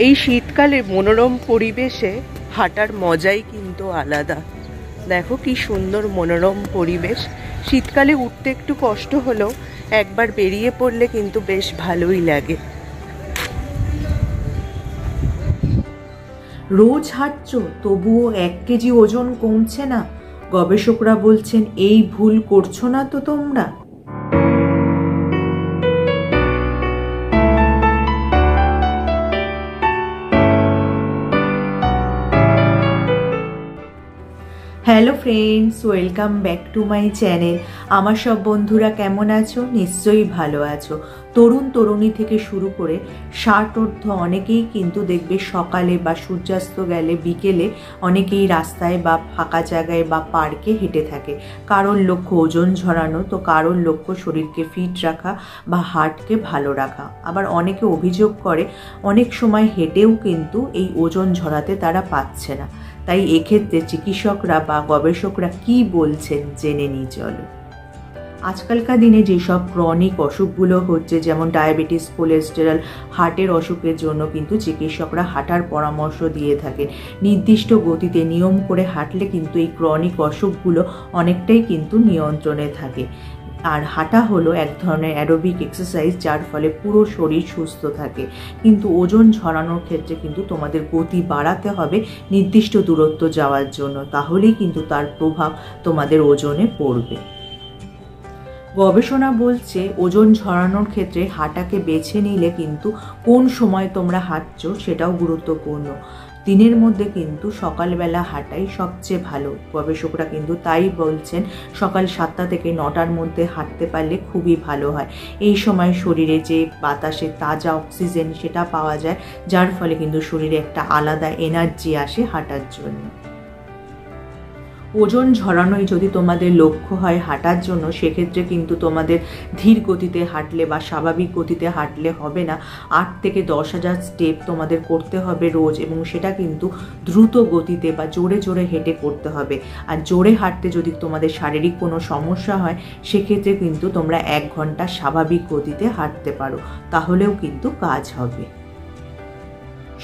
এই শীতকালে মনোরম পরিবেশে হাঁটার মজাই কিন্তু আলাদা। দেখো কি সুন্দর মনোরম পরিবেশ। শীতকালে উঠতে একটু কষ্ট হলেও একবার বেরিয়ে পড়লে কিন্তু বেশ ভালোই লাগে। রোজ হাঁটছো তবুও 1 কেজি ওজন কমছে না। গবেষকরা বলছেন এই ভুল করছো না তো তোমরা। Hello friends, welcome back to my channel. আমার সব বন্ধুরা কেমন আছো? নিশ্চয়ই ভালো আছো। তরুণ তরুণী থেকে শুরু করে 60 অনেকেই কিন্তু দেখবে সকালে বা সূর্যাস্ত গেলে বিকেলে অনেকেই রাস্তায় বা ফাঁকা জায়গায় বা পার্কে হেঁটে থাকে। কারোর লক্ষ্য ওজন ঝরানো, তো কারোর লক্ষ্য শরীরকে ফিট রাখা বা হার্টকে ভালো রাখা। আবার অনেকে অভিযোগ করে অনেক সময় হেঁটেও কিন্তু এই ওজন ঝরাতে তারা পাচ্ছে না। তাই এক্ষেত্রে চিকিৎসকরা বা গবেষকরা কি বলছেন জেনে নিই চলো। আজকালকার দিনে যেসব ক্রনিক অসুখগুলো হচ্ছে, যেমন ডায়াবেটিস, কোলেস্টেরল, হার্টের অসুখের জন্য কিন্তু চিকিৎসকরা হাঁটার পরামর্শ দিয়ে থাকেন। নির্দিষ্ট গতিতে নিয়ম করে হাঁটলে কিন্তু এই ক্রনিক অসুখগুলো অনেকটাই কিন্তু নিয়ন্ত্রণে থাকে। আর হাঁটা হলো এক ধরনের অ্যারোবিক এক্সারসাইজ, যার ফলে পুরো শরীর সুস্থ থাকে। কিন্তু ওজন ঝরানোর ক্ষেত্রে কিন্তু তোমাদের গতি বাড়াতে হবে নির্দিষ্ট দূরত্ব যাওয়ার জন্য, তাহলেই কিন্তু তার প্রভাব তোমাদের ওজনে পড়বে। গবেষণা বলছে ওজন ঝরানোর ক্ষেত্রে হাঁটাকে বেছে নিলে কিন্তু কোন সময় তোমরা হাঁটছো সেটাও গুরুত্বপূর্ণ। দিনের মধ্যে কিন্তু সকালবেলা হাঁটাই সবচেয়ে ভালো। গবেষকরা কিন্তু তাই বলছেন সকাল 7টা থেকে 9টার মধ্যে হাঁটতে পারলে খুবই ভালো হয়। এই সময় শরীরে যে বাতাসে তাজা অক্সিজেন সেটা পাওয়া যায়, যার ফলে কিন্তু শরীরে একটা আলাদা এনার্জি আসে হাঁটার জন্য। ওজন ঝরানোই যদি তোমাদের লক্ষ্য হয় হাঁটার জন্য, সেক্ষেত্রে কিন্তু তোমাদের ধীর গতিতে হাঁটলে বা স্বাভাবিক গতিতে হাঁটলে হবে না। 8 থেকে 10,000 স্টেপ তোমাদের করতে হবে রোজ, এবং সেটা কিন্তু দ্রুত গতিতে বা জোরে জোরে হেঁটে করতে হবে। আর জোরে হাঁটতে যদি তোমাদের শারীরিক কোনো সমস্যা হয়, সেক্ষেত্রে কিন্তু তোমরা 1 ঘন্টা স্বাভাবিক গতিতে হাঁটতে পারো, তাহলেও কিন্তু কাজ হবে।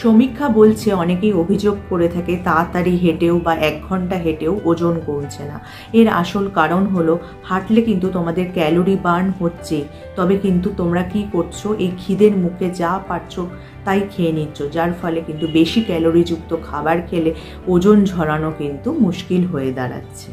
সমীক্ষা বলছে অনেকেই অভিযোগ করে থাকে তাড়াতাড়ি হেঁটেও বা 1 ঘন্টা হেঁটেও ওজন কমছে না। এর আসল কারণ হলো হাঁটলে কিন্তু তোমাদের ক্যালোরি বার্ন হচ্ছেই, তবে কিন্তু তোমরা কি করছো, এই খিদের মুখে যা পারছো তাই খেয়ে নিচ্ছ, যার ফলে কিন্তু বেশি ক্যালোরিযুক্ত খাবার খেলে ওজন ঝরানো কিন্তু মুশকিল হয়ে দাঁড়াচ্ছে।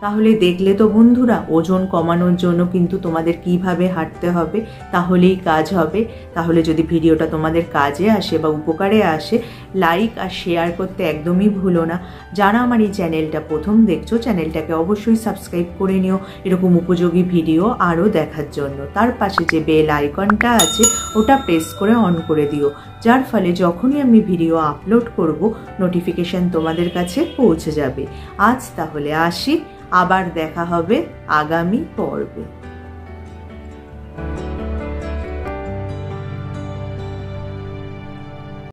তাহলে দেখলে তো বন্ধুরা, ওজন কমানোর জন্য কিন্তু তোমাদের কিভাবে হাঁটতে হবে, তাহলেই কাজ হবে। তাহলে যদি ভিডিওটা তোমাদের কাজে আসে বা উপকারে আসে, লাইক আর শেয়ার করতে একদমই ভুলো না। যারা আমার এই চ্যানেলটা প্রথম দেখছো, চ্যানেলটাকে অবশ্যই সাবস্ক্রাইব করে নিও এরকম উপযোগী ভিডিও আরও দেখার জন্য। তার পাশে যে বেল আইকনটা আছে ওটা প্রেস করে অন করে দিও, যার ফলে যখনই আমি ভিডিও আপলোড করব নোটিফিকেশন তোমাদের কাছে পৌঁছে যাবে। আজ তাহলে আসি, আবার দেখা হবে আগামী পর্বে।